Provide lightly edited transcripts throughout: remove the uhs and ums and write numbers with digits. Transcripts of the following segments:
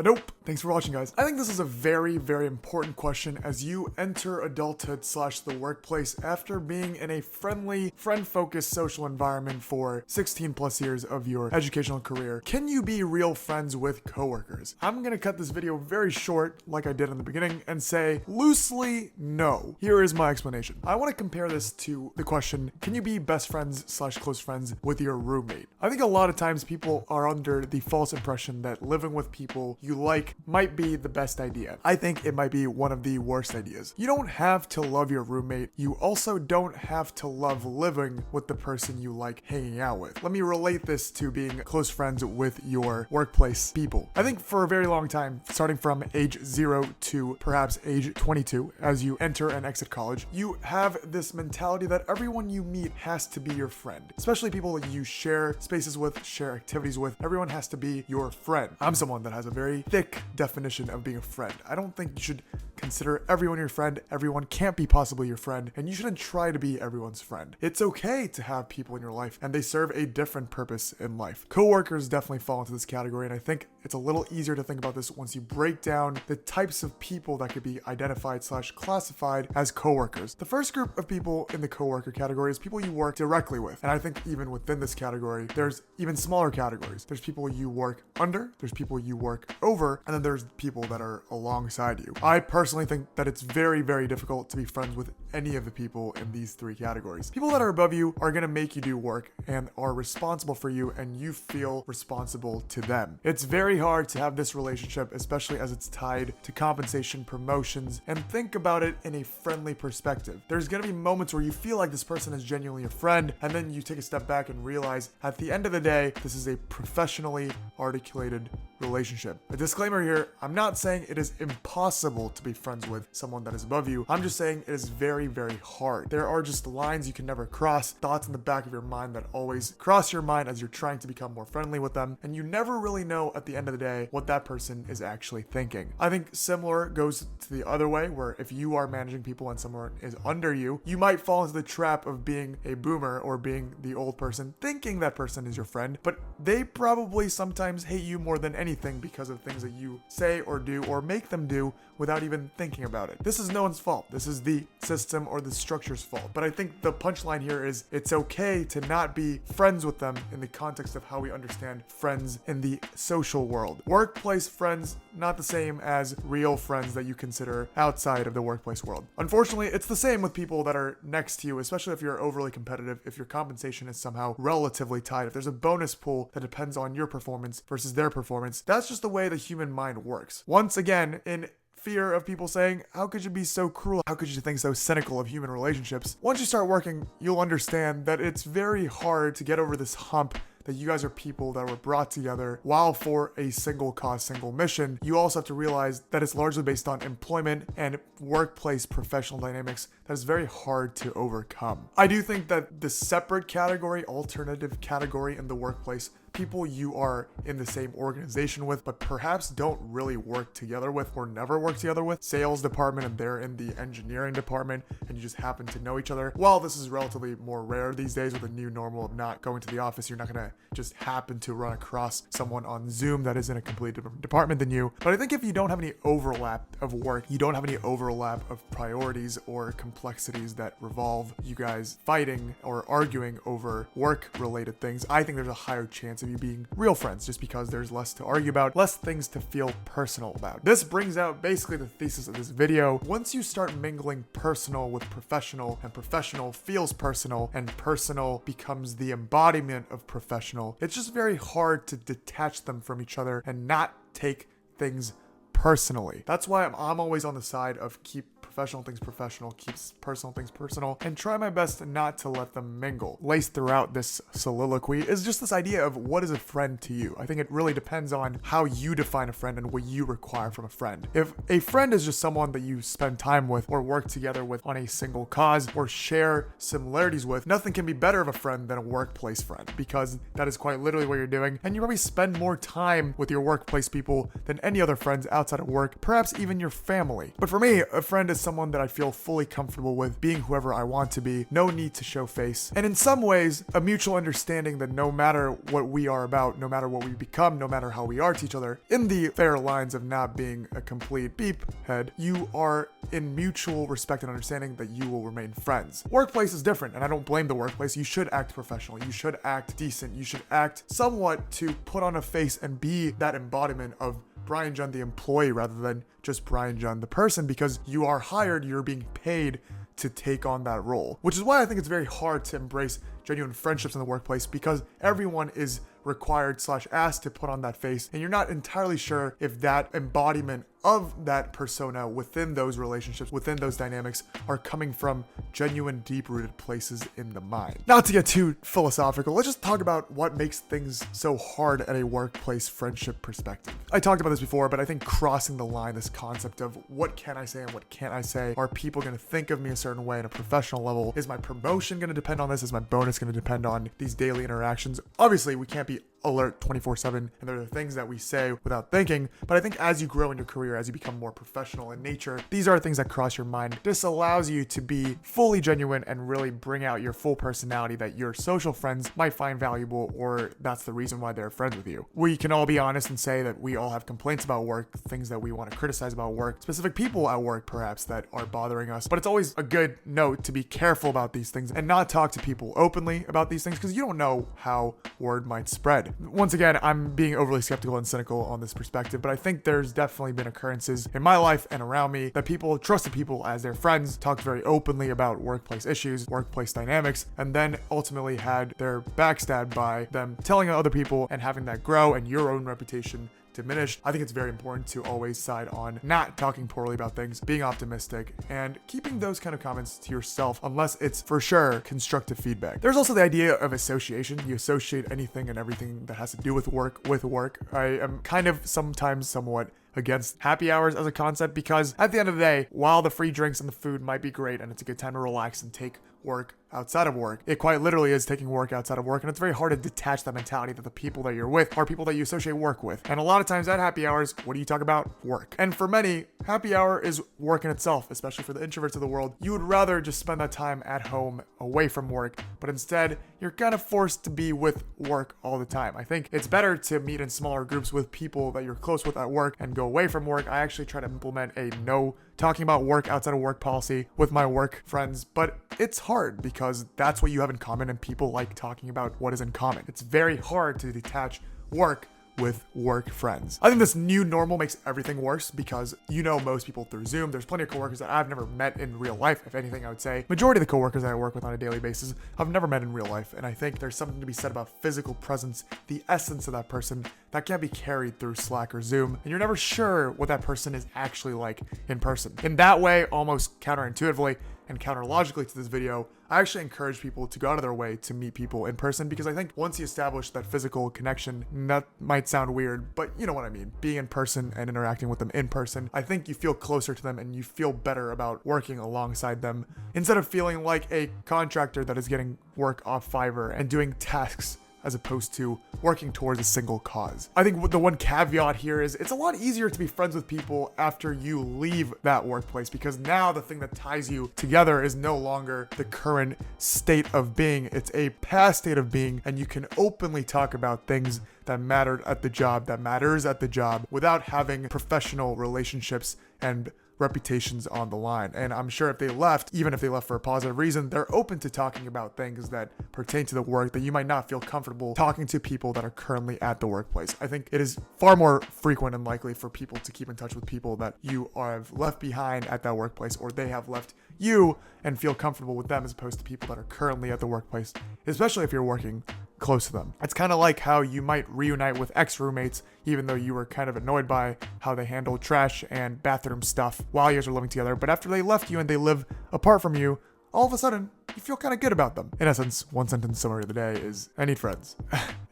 Nope. Thanks for watching, guys. I think this is a very, very important question as you enter adulthood / the workplace after being in a friendly, friend-focused social environment for 16 plus years of your educational career. Can you be real friends with coworkers? I'm gonna cut this video very short, like I did in the beginning, and say loosely no. Here is my explanation. I want to compare this to the question, can you be best friends / close friends with your roommate? I think a lot of times people are under the false impression that living with people you like might be the best idea. I think it might be one of the worst ideas. You don't have to love your roommate. You also don't have to love living with the person you like hanging out with. Let me relate this to being close friends with your workplace people. I think for a very long time, starting from age 0 to perhaps age 22, as you enter and exit college, you have this mentality that everyone you meet has to be your friend, especially people that you share spaces with, share activities with. Everyone has to be your friend. I'm someone that has a very thick definition of being a friend. I don't think you should consider everyone your friend. Everyone can't be possibly your friend, and you shouldn't try to be everyone's friend. It's okay to have people in your life, and they serve a different purpose in life. Coworkers definitely fall into this category, and I think it's a little easier to think about this once you break down the types of people that could be identified / classified as coworkers. The first group of people in the coworker category is people you work directly with, and I think even within this category, there's even smaller categories. There's people you work under, there's people you work over, and then there's people that are alongside you. I personally think that it's very, very difficult to be friends with any of the people in these three categories. People that are above you are going to make you do work and are responsible for you, and you feel responsible to them. It's very hard to have this relationship, especially as it's tied to compensation, promotions, and think about it in a friendly perspective. There's going to be moments where you feel like this person is genuinely a friend, and then you take a step back and realize at the end of the day, this is a professionally articulated relationship. A disclaimer here, I'm not saying it is impossible to be friends with someone that is above you. I'm just saying it is very, very hard. There are just lines you can never cross, thoughts in the back of your mind that always cross your mind as you're trying to become more friendly with them, and you never really know at the end of the day what that person is actually thinking. I think similar goes to the other way, where if you are managing people and someone is under you, you might fall into the trap of being a boomer or being the old person, thinking that person is your friend, but they probably sometimes hate you more than anything because of things that you say or do or make them do without even thinking about it. This is no one's fault. This is the system or the structure's fault. But I think the punchline here is it's okay to not be friends with them in the context of how we understand friends in the social world. Workplace friends, not the same as real friends that you consider outside of the workplace world. Unfortunately, it's the same with people that are next to you, especially if you're overly competitive, if your compensation is somehow relatively tied, if there's a bonus pool that depends on your performance versus their performance. That's just the way the human mind works. Once again, in fear of people saying, how could you be so cruel? How could you think so cynical of human relationships? Once you start working, you'll understand that it's very hard to get over this hump that you guys are people that were brought together while for a single cause, single mission. You also have to realize that it's largely based on employment and workplace professional dynamics that is very hard to overcome. I do think that the separate category, alternative category in the workplace, people you are in the same organization with, but perhaps don't really work together with or never work together with, sales department and they're in the engineering department and you just happen to know each other. While this is relatively more rare these days with the new normal of not going to the office, you're not gonna just happen to run across someone on Zoom that is in a completely different department than you. But I think if you don't have any overlap of work, you don't have any overlap of priorities or complexities that revolve you guys fighting or arguing over work-related things, I think there's a higher chance of you being real friends just because there's less to argue about, less things to feel personal about. This brings out basically the thesis of this video. Once you start mingling personal with professional and professional feels personal and personal becomes the embodiment of professional, it's just very hard to detach them from each other and not take things personally. That's why I'm always on the side of keep professional things professional, keeps personal things personal, and try my best not to let them mingle. Laced throughout this soliloquy is just this idea of what is a friend to you. I think it really depends on how you define a friend and what you require from a friend. If a friend is just someone that you spend time with or work together with on a single cause or share similarities with, nothing can be better of a friend than a workplace friend, because that is quite literally what you're doing, and you probably spend more time with your workplace people than any other friends outside of work, perhaps even your family. But for me, a friend is someone that I feel fully comfortable with being whoever I want to be, no need to show face. And in some ways, a mutual understanding that no matter what we are about, no matter what we become, no matter how we are to each other, in the fair lines of not being a complete beep head, you are in mutual respect and understanding that you will remain friends. Workplace is different, and I don't blame the workplace. You should act professional. You should act decent. You should act somewhat to put on a face and be that embodiment of Brian John the employee rather than just Brian John the person, because you are hired, you're being paid to take on that role. Which is why I think it's very hard to embrace genuine friendships in the workplace, because everyone is required / asked to put on that face, and you're not entirely sure if that embodiment of that persona within those relationships, within those dynamics, are coming from genuine, deep-rooted places in the mind. Not to get too philosophical, let's just talk about what makes things so hard at a workplace friendship perspective. I talked about this before, but I think crossing the line, this concept of what can I say and what can't I say, are people going to think of me a certain way on a professional level? Is my promotion going to depend on this? Is my bonus going to depend on these daily interactions? Obviously, we can't be alert 24/7, and there are things that we say without thinking, but I think as you grow in your career, as you become more professional in nature, these are things that cross your mind. This allows you to be fully genuine and really bring out your full personality that your social friends might find valuable, or that's the reason why they're friends with you. We can all be honest and say that we all have complaints about work, things that we want to criticize about work, specific people at work perhaps that are bothering us, but it's always a good note to be careful about these things and not talk to people openly about these things, because you don't know how word might spread. Once again, I'm being overly skeptical and cynical on this perspective, but I think there's definitely been occurrences in my life and around me that people trusted people as their friends, talked very openly about workplace issues, workplace dynamics, and then ultimately had their backstabbed by them telling other people and having that grow and your own reputation diminished. I think it's very important to always side on not talking poorly about things, being optimistic, and keeping those kind of comments to yourself unless it's for sure constructive feedback. There's also the idea of association. You associate anything and everything that has to do with work with work. I am kind of sometimes somewhat against happy hours as a concept, because at the end of the day, while the free drinks and the food might be great and it's a good time to relax and take work outside of work, it quite literally is taking work outside of work, and it's very hard to detach that mentality that the people that you're with are people that you associate work with. And a lot of times at happy hours, what do you talk about? Work. And for many, happy hour is work in itself, especially for the introverts of the world. You would rather just spend that time at home away from work, but instead you're kind of forced to be with work all the time. I think it's better to meet in smaller groups with people that you're close with at work and go away from work. I actually try to implement a no talking about work outside of work policy with my work friends, but it's hard because that's what you have in common, and people like talking about what is in common. It's very hard to detach work with work friends. I think this new normal makes everything worse, because you know most people through Zoom. There's plenty of coworkers that I've never met in real life. If anything, I would say majority of the coworkers that I work with on a daily basis I've never met in real life, and I think there's something to be said about physical presence, the essence of that person that can't be carried through Slack or Zoom, and you're never sure what that person is actually like in person. In that way, almost counterintuitively and counterlogically to this video, I actually encourage people to go out of their way to meet people in person, because I think once you establish that physical connection, that might sound weird, but you know what I mean, being in person and interacting with them in person, I think you feel closer to them and you feel better about working alongside them, instead of feeling like a contractor that is getting work off Fiverr and doing tasks as opposed to working towards a single cause. I think the one caveat here is it's a lot easier to be friends with people after you leave that workplace, because now the thing that ties you together is no longer the current state of being, it's a past state of being, and you can openly talk about things that mattered at the job, that matters at the job, without having professional relationships and reputations on the line. And I'm sure if they left, even if they left for a positive reason, they're open to talking about things that pertain to the work that you might not feel comfortable talking to people that are currently at the workplace. I think it is far more frequent and likely for people to keep in touch with people that you have left behind at that workplace, or they have left you and feel comfortable with them, as opposed to people that are currently at the workplace, especially if you're working close to them. It's kind of like how you might reunite with ex-roommates, even though you were kind of annoyed by how they handled trash and bathroom stuff while you guys were living together. But after they left you and they live apart from you, all of a sudden, you feel kind of good about them. In essence, one sentence summary of the day is, I need friends.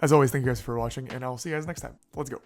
As always, thank you guys for watching, and I'll see you guys next time. Let's go.